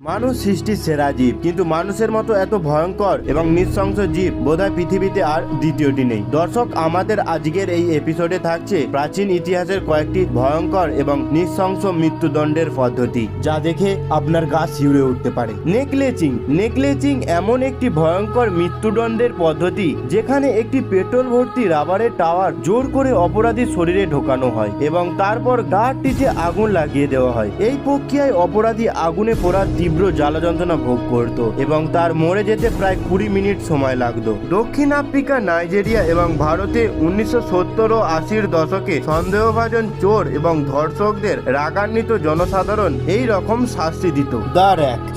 মানুষ সৃষ্টির সেরা জীব, কিন্তু মানুষের মতো এত ভয়ঙ্কর এবং নৃশংস জীব বোধহয় পৃথিবীতে আর দ্বিতীয়টি নেই। দর্শক, আমাদের আজকের এই এপিসোডে থাকছে প্রাচীন ইতিহাসের কয়েকটি ভয়ঙ্কর এবং নৃশংস মৃত্যুদণ্ডের পদ্ধতি, যা দেখে আপনার গা শিউরে উঠতে পারে। নেকলেচিং এমন একটি ভয়ঙ্কর মৃত্যুদণ্ডের পদ্ধতি যেখানে একটি পেট্রোল ভর্তি রাবারের টাওয়ার জোর করে অপরাধীর শরীরে ঢোকানো হয় এবং তারপর গাঢ়টিতে আগুন লাগিয়ে দেওয়া হয়। এই প্রক্রিয়ায় অপরাধী আগুনে পোড়া তীব্র জ্বালা যন্ত্রণা ভোগ করত এবং তার মরে যেতে প্রায় 20 মিনিট সময় লাগতো। দক্ষিণ আফ্রিকা, নাইজেরিয়া এবং ভারতে 1970 ও 80-র দশকে সন্দেহভাজন চোর এবং ধর্ষকদের রাগান্বিত জনসাধারণ এই রকম শাস্তি দিত।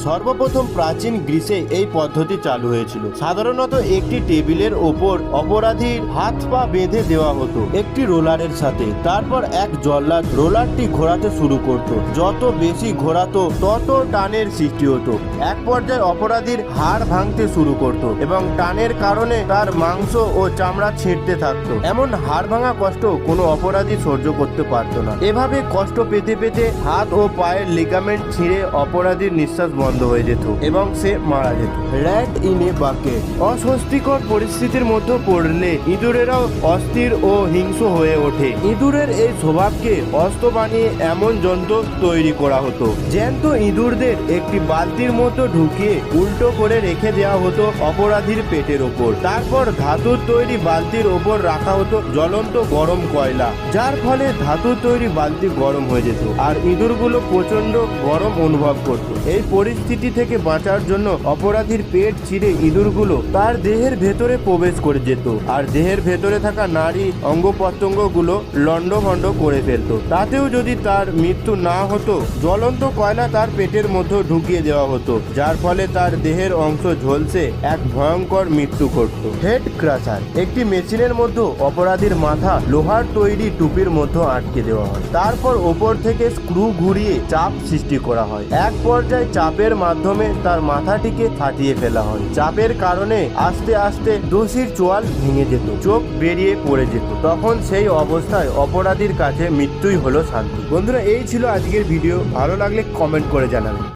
সর্বপ্রথম প্রাচীন গ্রিসে এই পদ্ধতি চালু হয়েছিল। সাধারণত একটি টেবিলের ওপর অপরাধীর হাত পা বেঁধে দেওয়া হতো একটি রোলারের সাথে। তারপর এক জল্লাদ রোলারটি ঘোরাতে শুরু করত। যত বেশি ঘোরাতো তত টানের সৃষ্টি হতো। এক পর্যায়ে অপরাধীর হাড় ভাঙতে শুরু করত এবং টানের কারণে তার মাংস ও চামড়া ছিঁড়তে থাকতো। এমন হাড় ভাঙা কষ্ট কোনো অপরাধী সহ্য করতে পারত না। এভাবে কষ্ট পেতে পেতে হাত ও পায়ের লিগামেন্ট ছিঁড়ে অপরাধীর নিঃশ্বাস বন্ধ হয়ে যেত এবং সে মারা যেত। Rat in a bucket. অস্বস্তিকর পরিস্থিতির মধ্যে পড়লে ইঁদুরেরাও অস্থির ও হিংস্র হয়ে ওঠে। ইঁদুরের এই স্বভাবকে অস্ত্র বানিয়ে এমন যন্ত্র তৈরি করা হতো। জ্যান্ত ইঁদুরদের একটি বালতির মতো ঢুকিয়ে উল্টো করে রেখে দেওয়া হতো অপরাধীর পেটের ওপর। তারপর ধাতুর তৈরি বালতির ওপর রাখা হতো জ্বলন্ত গরম কয়লা, যার ফলে ধাতুর তৈরি বালতি গরম হয়ে যেত আর ইঁদুরগুলো প্রচন্ড গরম অনুভব করত। এই পরিস্থিতি থেকে বাঁচার জন্য অপরাধীর পেট ছিঁড়ে ইঁদুরগুলো তার দেহের ভেতরে প্রবেশ করে যেত আর দেহের ভেতরে থাকা নারী অঙ্গ প্রত্যঙ্গ গুলো লন্ডভন্ড করে ফেলতো। তাতেও যদি তার মৃত্যু না হতো, জ্বলন্ত কয়লা তার পেটের মধ্যে ঢুকিয়ে দেওয়া হতো, যার ফলে তার দেহের অংশ ঝলসে এক ভয়ঙ্কর মৃত্যু ঘটত। Head crusher. একটি মেশিনের মধ্যে অপরাধীর মাথা লোহার তৈরি টুপির মধ্যে আটকে দেওয়া হয়। তারপর ওপর থেকে স্ক্রু ঘুরিয়ে চাপ সৃষ্টি করা হয়। এক পর্যায়ে চাপের মাধ্যমে তার মাথাটিকে ফাটিয়ে ফেলা হয়। চাপের কারণে আস্তে আস্তে দোষীর চোয়াল ভেঙে যেত, চোখ বেরিয়ে পড়ে যেত। তখন সেই অবস্থায় অপরাধীর কাছে মৃত্যুই হলো শান্তি। বন্ধুরা, এই ছিল আজকের ভিডিও। ভালো লাগলে কমেন্ট করে জানাবেন।